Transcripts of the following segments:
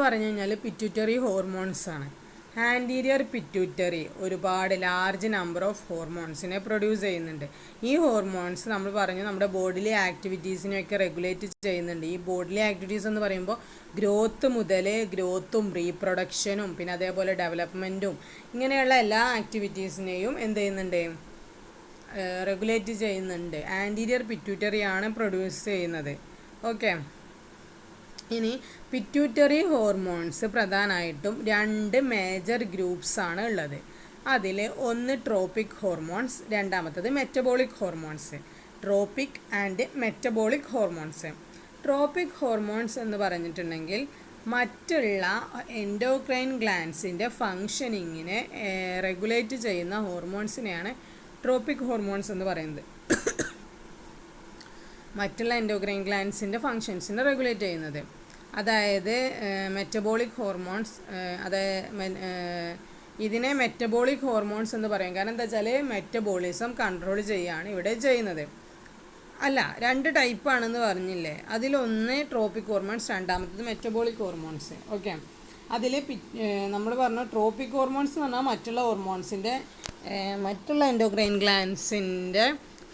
പറഞ്ഞു കഴിഞ്ഞാൽ pituitary hormones ആണ്. ആൻറ്റീരിയർ പിറ്റ്യൂട്ടറി ഒരുപാട് ലാർജ് നമ്പർ ഓഫ് ഹോർമോൺസിനെ പ്രൊഡ്യൂസ് ചെയ്യുന്നുണ്ട്. ഈ ഹോർമോൺസ് നമ്മൾ പറഞ്ഞു നമ്മുടെ ബോഡിയിലെ ആക്ടിവിറ്റീസിനെയൊക്കെ റെഗുലേറ്റ് ചെയ്യുന്നുണ്ട്. ഈ ബോഡിയിലെ ആക്ടിവിറ്റീസ് എന്ന് പറയുമ്പോൾ ഗ്രോത്തും റീപ്രൊഡക്ഷനും പിന്നെ അതേപോലെ ഡെവലപ്മെൻറ്റും ഇങ്ങനെയുള്ള എല്ലാ ആക്ടിവിറ്റീസിനെയും എന്ത് ചെയ്യുന്നുണ്ട്, റെഗുലേറ്റ് ചെയ്യുന്നുണ്ട്. ആൻറ്റീരിയർ പിറ്റ്യൂട്ടറി ആണ് പ്രൊഡ്യൂസ് ചെയ്യുന്നത്. ഓക്കെ, ഇനി പിറ്റ്യൂട്ടറി ഹോർമോൺസ് പ്രധാനമായിട്ടും 2 മേജർ ഗ്രൂപ്പ്സ് ആണ് ഉള്ളത്. അതിൽ ഒന്ന് ട്രോപ്പിക് ഹോർമോൺസ്, രണ്ടാമത്തത് metabolic hormones. Tropic and metabolic hormones. Tropic hormones എന്ന് പറഞ്ഞിട്ടുണ്ടെങ്കിൽ മറ്റുള്ള എൻഡോക്രൈൻ ഗ്ലാൻസിൻ്റെ ഫങ്ഷനിങ്ങിനെ റെഗുലേറ്റ് ചെയ്യുന്ന ഹോർമോൺസിനെയാണ് ട്രോപ്പിക് ഹോർമോൺസ് എന്ന് പറയുന്നത്. മറ്റുള്ള എൻഡോക്രൈൻ ഗ്ലാൻസിൻ്റെ ഫങ്ഷൻസിനെ റെഗുലേറ്റ് ചെയ്യുന്നത്. അതായത് മെറ്റബോളിക് ഹോർമോൺസ്, ഇതിനെ മെറ്റബോളിക് ഹോർമോൺസ് എന്ന് പറയും. കാരണം എന്താ വെച്ചാൽ മെറ്റബോളിസം കൺട്രോൾ ചെയ്യുകയാണ് ഇവിടെ ചെയ്യുന്നത്. അല്ല, 2 ടൈപ്പാണെന്ന് പറഞ്ഞില്ലേ, അതിലൊന്ന് ട്രോപ്പിക് ഹോർമോൺസ്, രണ്ടാമത്തത് മെറ്റബോളിക് ഹോർമോൺസ്. ഓക്കെ, അതിൽ നമ്മൾ പറഞ്ഞു ട്രോപ്പിക് ഹോർമോൺസ് എന്ന് പറഞ്ഞാൽ മറ്റുള്ള ഹോർമോൺസിൻ്റെ മറ്റുള്ള എൻഡോക്രൈൻ ഗ്ലാൻസിൻ്റെ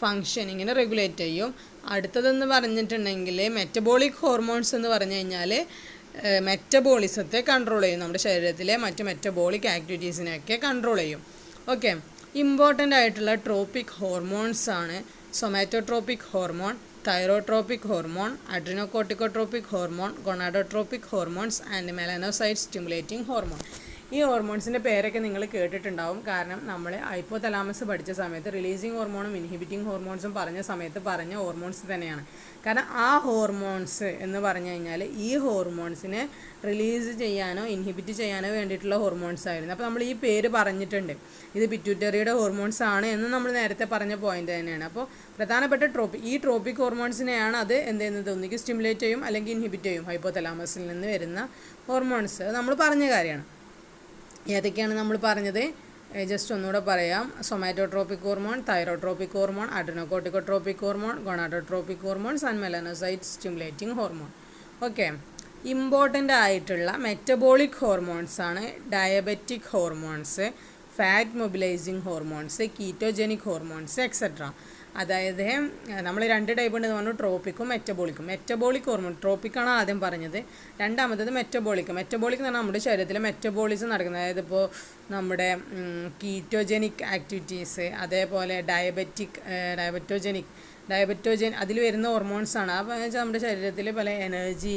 ഫങ്ഷനിങ്ങിനെ റെഗുലേറ്റ് ചെയ്യും. അടുത്തതെന്ന് പറഞ്ഞിട്ടുണ്ടെങ്കിൽ മെറ്റബോളിക് ഹോർമോൺസ് എന്ന് പറഞ്ഞു കഴിഞ്ഞാൽ മെറ്റബോളിസത്തെ കൺട്രോൾ ചെയ്യും, നമ്മുടെ ശരീരത്തിലെ മറ്റ് മെറ്റബോളിക് ആക്ടിവിറ്റീസിനെയൊക്കെ കൺട്രോൾ ചെയ്യും. ഓക്കെ, ഇമ്പോർട്ടൻ്റ് ആയിട്ടുള്ള ട്രോപ്പിക് ഹോർമോൺസ് ആണ് somatotropic hormone, thyrotropic hormone, adrenocorticotropic hormone, gonadotropic hormones and melanocyte stimulating hormone. ഈ ഹോർമോൺസിൻ്റെ പേരൊക്കെ നിങ്ങൾ കേട്ടിട്ടുണ്ടാവും. കാരണം നമ്മൾ ഹൈപ്പോതലാമസ് പഠിച്ച സമയത്ത് റിലീസിങ് ഹോർമോണും ഇൻഹിബിറ്റിംഗ് ഹോർമോൺസും പറഞ്ഞ സമയത്ത് പറഞ്ഞ ഹോർമോൺസ് തന്നെയാണ്. കാരണം ആ ഹോർമോൺസ് എന്ന് പറഞ്ഞു കഴിഞ്ഞാൽ ഈ ഹോർമോൺസിനെ റിലീസ് ചെയ്യാനോ ഇൻഹിബിറ്റ് ചെയ്യാനോ വേണ്ടിയിട്ടുള്ള ഹോർമോൺസ് ആയിരുന്നു. അപ്പോൾ നമ്മൾ ഈ പേര് പറഞ്ഞിട്ടുണ്ട്, ഇത് പിറ്റ്യൂട്ടറിയുടെ ഹോർമോൺസ് ആണ് എന്ന് നമ്മൾ നേരത്തെ പറഞ്ഞ പോയിന്റ് തന്നെയാണ്. അപ്പോൾ പ്രധാനപ്പെട്ട ഈ ട്രോപ്പിക് ഹോർമോൺസിനെയാണ് അത് എന്ത് ചെയ്യുന്നത്, ഒന്നുകിൽ സ്റ്റിമുലേറ്റ് ചെയ്യും അല്ലെങ്കിൽ ഇൻഹിബിറ്റ് ചെയ്യും. ഹൈപ്പോതലാമസിൽ നിന്ന് വരുന്ന ഹോർമോൺസ് നമ്മൾ പറഞ്ഞ കാര്യമാണ്. ഏതൊക്കെയാണ് നമ്മൾ പറഞ്ഞത്, ജസ്റ്റ് ഒന്നുകൂടെ പറയാം. Somatotropic hormone, thyrotropic hormone, adrenocorticotropic hormone, gonadotropic hormones and melanocyte stimulating hormone. Okay, important ആയിട്ടുള്ള മെറ്റബോളിക് ഹോർമോൺസ് ആണ് diabetic hormones, fat mobilising hormones, ketogenic hormones etcetera. അതായത് നമ്മൾ 2 ടൈപ്പ് ഉണ്ടെന്ന് പറഞ്ഞു, ട്രോപ്പിക്കും മെറ്റബോളിക്കും. മെറ്റബോളിക് ഹോർമോൺ ട്രോപ്പിക്കാണ് ആദ്യം പറഞ്ഞത്, രണ്ടാമത്തത് മെറ്റബോളിക്. മെറ്റബോളിക് എന്ന് പറഞ്ഞാൽ നമ്മുടെ ശരീരത്തിലെ മെറ്റബോളിസം നടക്കുന്നത്, അതായത് ഇപ്പോൾ നമ്മുടെ കീറ്റോജനിക് ആക്ടിവിറ്റീസ്, അതേപോലെ ഡയബറ്റോജൻ അതിൽ വരുന്ന ഹോർമോൺസാണ്. അപ്പോൾ എന്ന് വെച്ചാൽ നമ്മുടെ ശരീരത്തിൽ പല എനർജി,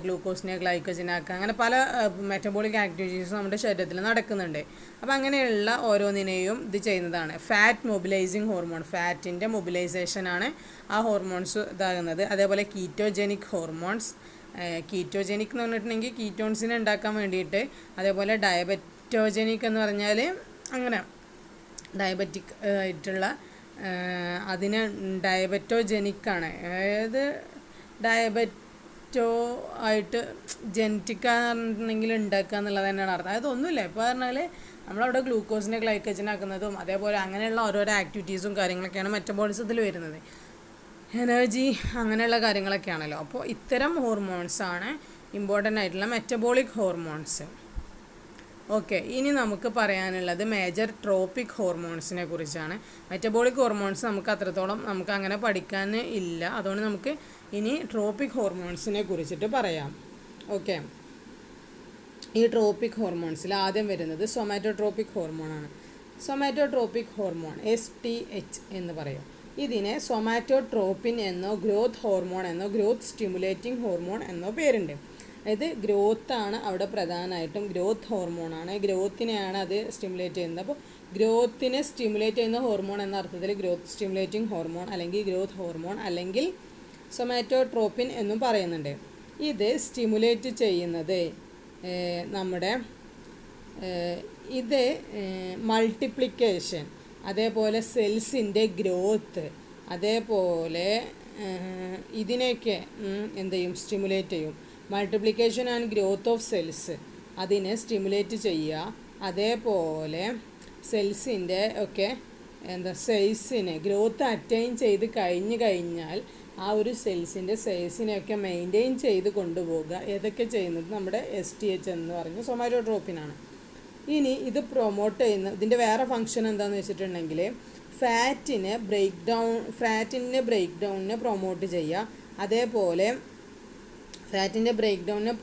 ഗ്ലൂക്കോസിനെ ഗ്ലൈക്കോജനാക്കുക, അങ്ങനെ പല മെറ്റബോളിക് ആക്ടിവിറ്റീസും നമ്മുടെ ശരീരത്തിൽ നടക്കുന്നുണ്ട്. അപ്പോൾ അങ്ങനെയുള്ള ഓരോന്നിനെയും ഇത് ചെയ്യുന്നതാണ്. ഫാറ്റ് മൊബിലൈസിങ് ഹോർമോൺ, ഫാറ്റിൻ്റെ മൊബിലൈസേഷനാണ് ആ ഹോർമോൺസ് ഇതാകുന്നത്. അതേപോലെ കീറ്റോജനിക് ഹോർമോൺസ്, കീറ്റോജനിക് എന്ന് പറഞ്ഞിട്ടുണ്ടെങ്കിൽ കീറ്റോൺസിനെ ഉണ്ടാക്കാൻ വേണ്ടിയിട്ട്. അതേപോലെ ഡയബറ്റോജനിക് എന്ന് പറഞ്ഞാൽ അങ്ങനെ ഡയബറ്റിക് ആയിട്ടുള്ള അതിന് ഡയബറ്റോജനിക്കാണ്, അതായത് ഡയബറ്റോ ആയിട്ട് ജനറ്റിക്കാന്ന് പറഞ്ഞിട്ടുണ്ടെങ്കിൽ ഉണ്ടാക്കുക എന്നുള്ളത് തന്നെയാണ് അർത്ഥം. അതൊന്നുമില്ല, ഇപ്പോൾ പറഞ്ഞാൽ നമ്മളവിടെ ഗ്ലൂക്കോസിനെ ഗ്ലൈക്കോജനാക്കുന്നതും അതേപോലെ അങ്ങനെയുള്ള ഓരോരോ ആക്ടിവിറ്റീസും കാര്യങ്ങളൊക്കെയാണ് മെറ്റബോളിസത്തിൽ വരുന്നത്. എനർജി അങ്ങനെയുള്ള കാര്യങ്ങളൊക്കെയാണല്ലോ. അപ്പോൾ ഇത്തരം ഹോർമോൺസാണ് ഇമ്പോർട്ടൻ്റ് ആയിട്ടുള്ള മെറ്റബോളിക് ഹോർമോൺസ്. ഓക്കെ, ഇനി നമുക്ക് പറയാനുള്ളത് മേജർ ട്രോപ്പിക് ഹോർമോൺസിനെ കുറിച്ചാണ്. മെറ്റബോളിക് ഹോർമോൺസ് നമുക്ക് അത്രത്തോളം നമുക്ക് അങ്ങനെ പഠിക്കാൻ ഇല്ല, അതുകൊണ്ട് നമുക്ക് ഇനി ട്രോപ്പിക് ഹോർമോൺസിനെ കുറിച്ചിട്ട് പറയാം. ഓക്കെ, ഈ ട്രോപ്പിക് ഹോർമോൺസിൽ ആദ്യം വരുന്നത് സൊമാറ്റോട്രോപിക് ഹോർമോണാണ്. സൊമാറ്റോട്രോപിക് ഹോർമോൺ STH എന്ന് പറയും. ഇതിനെ സൊമാറ്റോട്രോപ്പിൻ എന്നോ ഗ്രോത്ത് ഹോർമോൺ എന്നോ ഗ്രോത്ത് സ്റ്റിമുലേറ്റിംഗ് ഹോർമോൺ എന്നോ പേരുണ്ട്. അതായത് ഗ്രോത്താണ് അവിടെ പ്രധാനമായിട്ടും, ഗ്രോത്ത് ഹോർമോണാണ്, ഗ്രോത്തിനെയാണ് അത് സ്റ്റിമുലേറ്റ് ചെയ്യുന്നത്. അപ്പോൾ ഗ്രോത്തിനെ സ്റ്റിമുലേറ്റ് ചെയ്യുന്ന ഹോർമോൺ എന്ന അർത്ഥത്തിൽ ഗ്രോത്ത് സ്റ്റിമുലേറ്റിംഗ് ഹോർമോൺ അല്ലെങ്കിൽ ഗ്രോത്ത് ഹോർമോൺ അല്ലെങ്കിൽ സൊമാറ്റോട്രോപ്പിൻ എന്നും പറയുന്നുണ്ട്. ഇത് സ്റ്റിമുലേറ്റ് ചെയ്യുന്നത് നമ്മുടെ ഇത് മൾട്ടിപ്ലിക്കേഷൻ, അതേപോലെ സെൽസിൻ്റെ ഗ്രോത്ത്, അതേപോലെ ഇതിനെയൊക്കെ എന്ത് ചെയ്യും, സ്റ്റിമുലേറ്റ് ചെയ്യും. Multiplication and growth of cells അതിനെ സ്റ്റിമുലേറ്റ് ചെയ്യുക. അതേപോലെ സെൽസിൻ്റെ ഒക്കെ സൈസിനെ ഗ്രോത്ത് അറ്റൈൻ ചെയ്ത് കഴിഞ്ഞാൽ ആ ഒരു സെൽസിൻ്റെ സൈസിനെയൊക്കെ മെയിൻറ്റെയിൻ ചെയ്ത് കൊണ്ടുപോകുക. ഏതൊക്കെ ചെയ്യുന്നത് നമ്മുടെ STH എന്ന് പറഞ്ഞ സൊമാറ്റോട്രോപ്പിനാണ്. ഇനി ഇത് പ്രൊമോട്ട് ചെയ്യുന്ന ഇതിൻ്റെ വേറെ ഫങ്ഷൻ എന്താണെന്ന് വെച്ചിട്ടുണ്ടെങ്കിൽ ഫാറ്റിൻ്റെ ബ്രേക്ക് ഡൗണിനെ പ്രൊമോട്ട് ചെയ്യുക. അതേപോലെ ഫാറ്റിൻ്റെ ബ്രേക്ക് ഡൗണിനെ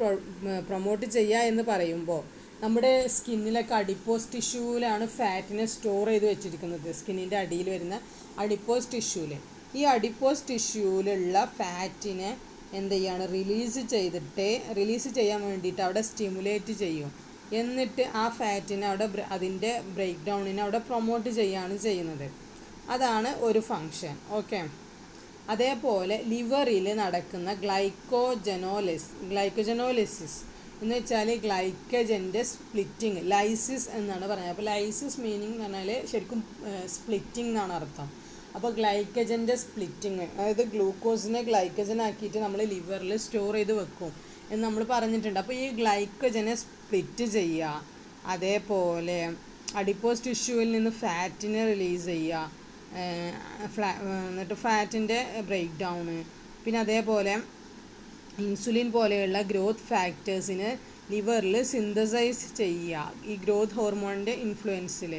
പ്രൊമോട്ട് ചെയ്യുക എന്ന് പറയുമ്പോൾ നമ്മുടെ സ്കിന്നിലൊക്കെ അഡിപ്പോസ് ടിഷ്യൂവിലാണ് ഫാറ്റിനെ സ്റ്റോർ ചെയ്ത് വെച്ചിരിക്കുന്നത്. സ്കിന്നിൻ്റെ അടിയിൽ വരുന്ന അഡിപ്പോസ് ടിഷ്യൂവിൽ ഈ അഡിപ്പോസ് ടിഷ്യൂവിലുള്ള ഫാറ്റിനെ എന്ത് ചെയ്യാണ് റിലീസ് ചെയ്യാൻ വേണ്ടിയിട്ട് അവിടെ സ്റ്റിമുലേറ്റ് ചെയ്യും. എന്നിട്ട് ആ ഫാറ്റിനെ അവിടെ അതിൻ്റെ ബ്രേക്ക് ഡൗണിനെ അവിടെ പ്രൊമോട്ട് ചെയ്യുകയാണ് ചെയ്യുന്നത്. അതാണ് ഒരു ഫങ്ഷൻ. ഓക്കെ. അതേപോലെ ലിവറിൽ നടക്കുന്ന ഗ്ലൈക്കോജനോലിസിസ് എന്ന് വെച്ചാൽ ഗ്ലൈക്കജൻ്റെ സ്പ്ലിറ്റിങ്, ലൈസിസ് എന്നാണ് പറയുന്നത്. അപ്പോൾ ലൈസിസ് മീനിങ് എന്ന് പറഞ്ഞാൽ ശരിക്കും സ്പ്ലിറ്റിംഗ് എന്നാണ് അർത്ഥം. അപ്പോൾ ഗ്ലൈക്കജൻ്റെ സ്പ്ലിറ്റിങ്, അതായത് ഗ്ലൂക്കോസിനെ ഗ്ലൈക്കജൻ ആക്കിയിട്ട് നമ്മൾ ലിവറിൽ സ്റ്റോർ ചെയ്ത് വെക്കും എന്ന് നമ്മൾ പറഞ്ഞിട്ടുണ്ട്. അപ്പോൾ ഈ ഗ്ലൈക്കജനെ സ്പ്ലിറ്റ് ചെയ്യുക, അതേപോലെ അഡിപ്പോസ് ടിഷ്യൂവിൽ നിന്ന് ഫാറ്റിനെ റിലീസ് ചെയ്യുക, എന്നിട്ട് ഫാറ്റിൻ്റെ ബ്രേക്ക് ഡൗണ്, പിന്നെ അതേപോലെ ഇൻസുലിൻ പോലെയുള്ള ഗ്രോത്ത് ഫാക്ടേഴ്സിന് ലിവറിൽ സിന്തസൈസ് ചെയ്യുക. ഈ ഗ്രോത്ത് ഹോർമോണിൻ്റെ ഇൻഫ്ലുവൻസിൽ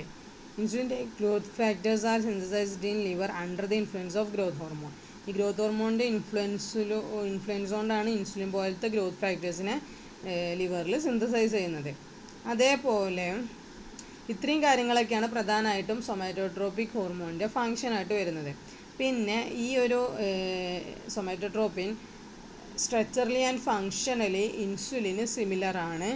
ഇൻസുലിൻ്റെ growth factors are synthesised in liver under the influence of growth hormone. ഈ ഗ്രോത്ത് ഹോർമോണിൻ്റെ ഇൻഫ്ലുവൻസ് കൊണ്ടാണ് ഇൻസുലിൻ പോലത്തെ ഗ്രോത്ത് ഫാക്ടേഴ്സിനെ ലിവറിൽ സിന്തസൈസ് ചെയ്യുന്നത്. അതേപോലെ ഇത്രയും കാര്യങ്ങളൊക്കെയാണ് പ്രധാനമായിട്ടും സൊമാറ്റോട്രോപിക് ഹോർമോണിൻ്റെ ഫങ്ഷനായിട്ട് വരുന്നത്. പിന്നെ ഈ ഒരു സൊമാറ്റോട്രോപ്പിൻ സ്ട്രക്ചറലി ആൻഡ് ഫങ്ഷനലി ഇൻസുലിന് സിമിലറാണ്.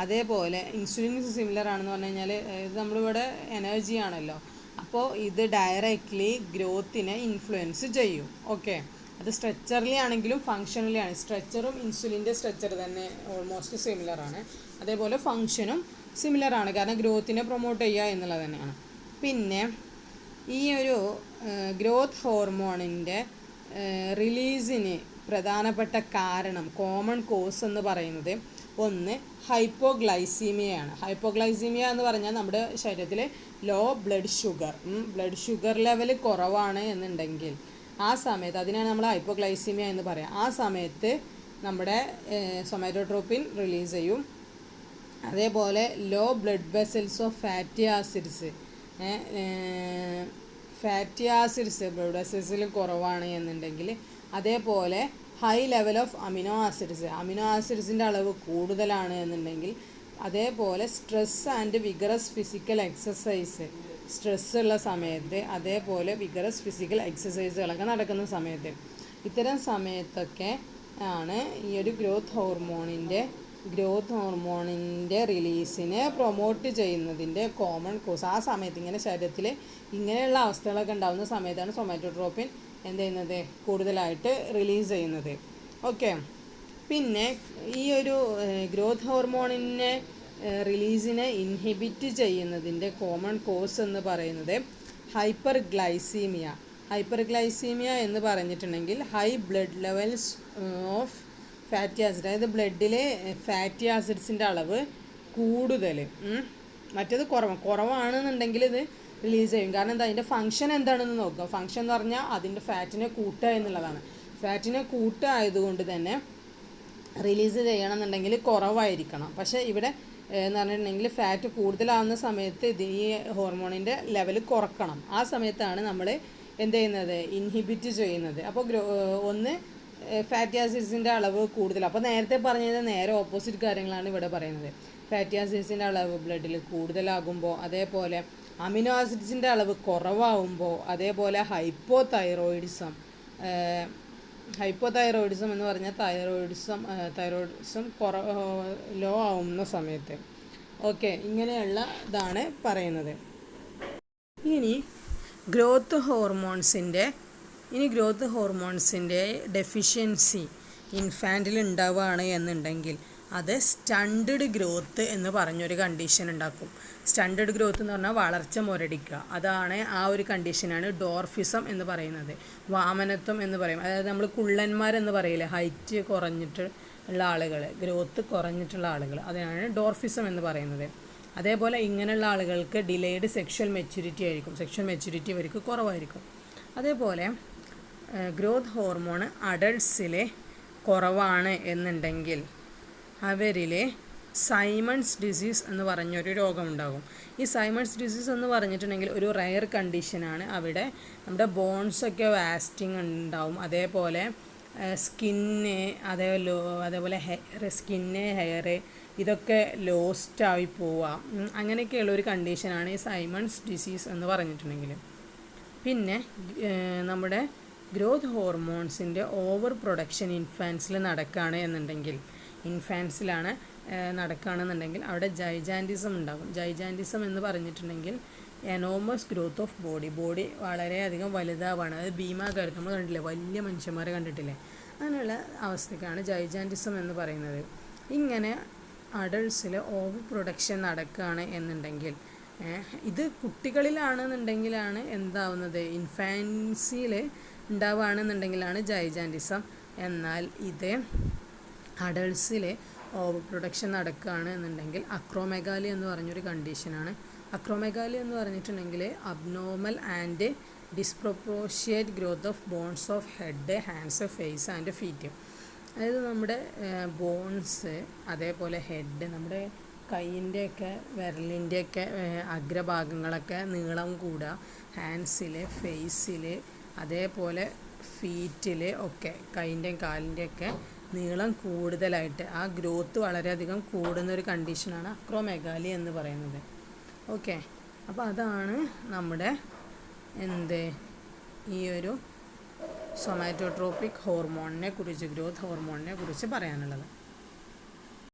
അതേപോലെ ഇൻസുലിൻ സിമിലർ ആണെന്ന് പറഞ്ഞു കഴിഞ്ഞാൽ ഇത് നമ്മളിവിടെ എനർജി ആണല്ലോ, അപ്പോൾ ഇത് ഡയറക്റ്റ്ലി ഗ്രോത്തിനെ ഇൻഫ്ലുവൻസ് ചെയ്യും. ഓക്കെ. അത് സ്ട്രക്ചറലി ആണെങ്കിലും ഫങ്ഷനലി ആണ്. സ്ട്രക്ചറും ഇൻസുലിൻ്റെ സ്ട്രക്ചർ തന്നെ ഓൾമോസ്റ്റ് സിമിലറാണ്. അതേപോലെ ഫങ്ഷനും സിമിലറാണ്, കാരണം ഗ്രോത്തിനെ പ്രൊമോട്ട് ചെയ്യുക എന്നുള്ളത് തന്നെയാണ്. പിന്നെ ഈ ഒരു ഗ്രോത്ത് ഹോർമോണിൻ്റെ റിലീസിന് പ്രധാനപ്പെട്ട കാരണം, കോമൺ കോസ് എന്ന് പറയുന്നത് ഒന്ന് ഹൈപ്പോഗ്ലൈസീമിയയാണ്. ഹൈപ്പോഗ്ലൈസീമിയ എന്ന് പറഞ്ഞാൽ നമ്മുടെ ശരീരത്തിൽ ലോ ബ്ലഡ് ഷുഗർ ലെവൽ കുറവാണ് എന്നുണ്ടെങ്കിൽ ആ സമയത്ത്, അതിനാണ് നമ്മൾ ഹൈപ്പോഗ്ലൈസീമിയ എന്ന് പറയാം. ആ സമയത്ത് നമ്മുടെ സൊമാറ്റോട്രോപ്പിൻ റിലീസ് ചെയ്യും. അതേപോലെ low blood vessels of fatty acids blood വെസൽസിൽ കുറവാണ് എന്നുണ്ടെങ്കിൽ, അതേപോലെ ഹൈ ലെവൽ ഓഫ് അമിനോ ആസിഡ്സിൻ്റെ അളവ് കൂടുതലാണ് എന്നുണ്ടെങ്കിൽ, അതേപോലെ stress and vigorous physical exercise, stress ഉള്ള സമയത്ത്, അതേപോലെ വിഗറസ് ഫിസിക്കൽ എക്സസൈസുകളൊക്കെ നടക്കുന്ന സമയത്ത്, ഇത്തരം സമയത്തൊക്കെ ആണ് ഈ ഒരു ഗ്രോത്ത് ഹോർമോണിൻ്റെ റിലീസിനെ പ്രൊമോട്ട് ചെയ്യുന്നതിൻ്റെ കോമൺ കോസ്. ആ സമയത്ത് ഇങ്ങനെ ശരീരത്തിൽ ഇങ്ങനെയുള്ള അവസ്ഥകളൊക്കെ ഉണ്ടാകുന്ന സമയത്താണ് സൊമാറ്റോട്രോപ്പിൻ എന്ത് ചെയ്യുന്നത് കൂടുതലായിട്ട് റിലീസ് ചെയ്യുന്നത്. ഓക്കെ. പിന്നെ ഈ ഒരു ഗ്രോത്ത് ഹോർമോണിനെ റിലീസിനെ ഇൻഹിബിറ്റ് ചെയ്യുന്നതിൻ്റെ കോമൺ കോസ് എന്ന് പറയുന്നത് ഹൈപ്പർഗ്ലൈസീമിയ എന്ന് പറഞ്ഞിട്ടുണ്ടെങ്കിൽ high blood levels of fatty acid, അതായത് ബ്ലഡിലെ ഫാറ്റി ആസിഡ്സിൻ്റെ അളവ് കൂടുതൽ, മറ്റേത് കുറവാണെന്നുണ്ടെങ്കിൽ ഇത് റിലീസ് ചെയ്യും. കാരണം എന്താ, അതിൻ്റെ ഫങ്ഷൻ എന്താണെന്ന് നോക്കുക. ഫങ്ഷൻ എന്ന് പറഞ്ഞാൽ അതിൻ്റെ ഫാറ്റിനെ കൂട്ടുക എന്നുള്ളതാണ്. ഫാറ്റിനെ കൂട്ടുക ആയതുകൊണ്ട് തന്നെ റിലീസ് ചെയ്യണമെന്നുണ്ടെങ്കിൽ കുറവായിരിക്കണം. പക്ഷേ ഇവിടെ എന്ന് പറഞ്ഞിട്ടുണ്ടെങ്കിൽ ഫാറ്റ് കൂടുതലാവുന്ന സമയത്ത് ഈ ഹോർമോണിൻ്റെ ലെവൽ കുറക്കണം. ആ സമയത്താണ് നമ്മൾ എന്ത് ചെയ്യുന്നത്, ഇൻഹിബിറ്റ് ചെയ്യുന്നത്. അപ്പോൾ ഒന്ന് ഫാറ്റി ആസിഡ്സിൻ്റെ അളവ് കൂടുതൽ. അപ്പോൾ നേരത്തെ പറഞ്ഞത് നേരെ ഓപ്പോസിറ്റ് കാര്യങ്ങളാണ് ഇവിടെ പറയുന്നത്. ഫാറ്റി ആസിഡ്സിൻ്റെ അളവ് ബ്ലഡിൽ കൂടുതലാകുമ്പോൾ, അതേപോലെ അമിനോ ആസിഡ്സിൻ്റെ അളവ് കുറവാകുമ്പോൾ, അതേപോലെ ഹൈപ്പോതൈറോയിഡിസം എന്ന് പറഞ്ഞാൽ തൈറോയിഡിസം ലോ ആവുന്ന സമയത്ത്. ഓക്കെ. ഇങ്ങനെയുള്ള ഇതാണ് പറയുന്നത്. ഇനി ഗ്രോത്ത് ഹോർമോൺസിൻ്റെ ഡെഫിഷ്യൻസി ഇൻഫാൻറ്റിൽ ഉണ്ടാവുകയാണ് എന്നുണ്ടെങ്കിൽ അത് സ്റ്റണ്ടഡ് ഗ്രോത്ത് എന്ന് പറഞ്ഞൊരു കണ്ടീഷൻ ഉണ്ടാക്കും. സ്റ്റണ്ടഡ് ഗ്രോത്ത് എന്ന് പറഞ്ഞാൽ വളർച്ച മുരടിക്കുക. അതാണ് ആ ഒരു കണ്ടീഷനാണ് ഡോർഫിസം എന്ന് പറയുന്നത്. വാമനത്വം എന്ന് പറയും. അതായത് നമ്മൾ കുള്ളന്മാരെന്ന് പറയില്ലേ, ഹൈറ്റ് കുറഞ്ഞിട്ട് ഉള്ള ആളുകൾ, ഗ്രോത്ത് കുറഞ്ഞിട്ടുള്ള ആളുകൾ, അതാണ് ഡോർഫിസം എന്ന് പറയുന്നത്. അതേപോലെ ഇങ്ങനെയുള്ള ആളുകൾക്ക് ഡിലേഡ് സെക്ഷൽ മെച്യൂരിറ്റി ആയിരിക്കും. സെക്ഷൽ മെച്യൂരിറ്റി അവർക്ക് കുറവായിരിക്കും. അതേപോലെ ഗ്രോത്ത് ഹോർമോൺ അഡൾട്ട്സിൽ കുറവാണ് എന്നുണ്ടെങ്കിൽ അവരിൽ സൈമൺസ് ഡിസീസ് എന്ന് പറഞ്ഞൊരു രോഗമുണ്ടാകും. ഈ സൈമൺസ് ഡിസീസ് എന്ന് പറഞ്ഞിട്ടുണ്ടെങ്കിൽ ഒരു റയർ കണ്ടീഷനാണ്. അവിടെ നമ്മുടെ ബോൺസൊക്കെ വാസ്റ്റിംഗ് ഉണ്ടാവും, അതേപോലെ സ്കിന്ന്, അതേപോലെ ഹെയർ ഇതൊക്കെ ലോസ്റ്റായി പോവാം. അങ്ങനെയൊക്കെയുള്ള ഒരു കണ്ടീഷനാണ് ഈ സൈമൺസ് ഡിസീസ് എന്ന് പറഞ്ഞിട്ടുണ്ടെങ്കിൽ. പിന്നെ നമ്മുടെ ഗ്രോത്ത് ഹോർമോൺസിൻ്റെ ഓവർ പ്രൊഡക്ഷൻ ഇൻഫാൻസിൽ നടക്കുകയാണ് എന്നുണ്ടെങ്കിൽ, ഇൻഫാൻസിലാണ് നടക്കുകയാണെന്നുണ്ടെങ്കിൽ അവിടെ ജൈജാൻറ്റിസം ഉണ്ടാകും. ജൈജാൻറ്റിസം എന്ന് പറഞ്ഞിട്ടുണ്ടെങ്കിൽ എനോമസ് ഗ്രോത്ത് ഓഫ് ബോഡി വളരെയധികം വലുതാവാണ്. അത് ഭീമാകാരം നമ്മൾ കണ്ടില്ലേ, വലിയ മനുഷ്യന്മാരെ കണ്ടിട്ടില്ലേ, അങ്ങനെയുള്ള അവസ്ഥയ്ക്കാണ് ജൈജാൻറ്റിസം എന്ന് പറയുന്നത്. ഇങ്ങനെ അഡൾട്ട്സിൽ ഓവർ പ്രൊഡക്ഷൻ നടക്കുകയാണ് എന്നുണ്ടെങ്കിൽ, ഇത് കുട്ടികളിലാണെന്നുണ്ടെങ്കിലാണ് എന്താവുന്നത്, ഇൻഫാൻസിയിൽ ഉണ്ടാവുകയാണെന്നുണ്ടെങ്കിലാണ് ജൈജാൻറ്റിസം. എന്നാൽ ഇത് അഡൾട്ട്സിൽ ഓവർ പ്രൊഡക്ഷൻ നടക്കുകയാണ് എന്നുണ്ടെങ്കിൽ അക്രോമെഗാലി എന്ന് പറഞ്ഞൊരു കണ്ടീഷനാണ്. അക്രോമെഗാലി എന്ന് പറഞ്ഞിട്ടുണ്ടെങ്കിൽ abnormal and disproportionate growth of bones of head, hands, face and feet. അതായത് നമ്മുടെ ബോൺസ്, അതേപോലെ ഹെഡ്, നമ്മുടെ കൈയിൻ്റെയൊക്കെ വിരലിൻ്റെയൊക്കെ അഗ്രഭാഗങ്ങളൊക്കെ നീളം കൂടുക, ഹാൻഡ്സിൽ, ഫേസിൽ, അതേപോലെ ഫീറ്റിൽ ഒക്കെ, കൈൻ്റെയും കാലിൻ്റെയൊക്കെ നീളം കൂടുതലായിട്ട് ആ ഗ്രോത്ത് വളരെയധികം കൂടുന്നൊരു കണ്ടീഷനാണ് അക്രോമെഗാലി എന്ന് പറയുന്നത്. ഓക്കെ, അപ്പോൾ അതാണ് നമ്മുടെ ഈ ഒരു സൊമാറ്റോട്രോപിക് ഹോർമോണിനെ കുറിച്ച്, ഗ്രോത്ത് ഹോർമോണിനെ കുറിച്ച് പറയാനുള്ളത്.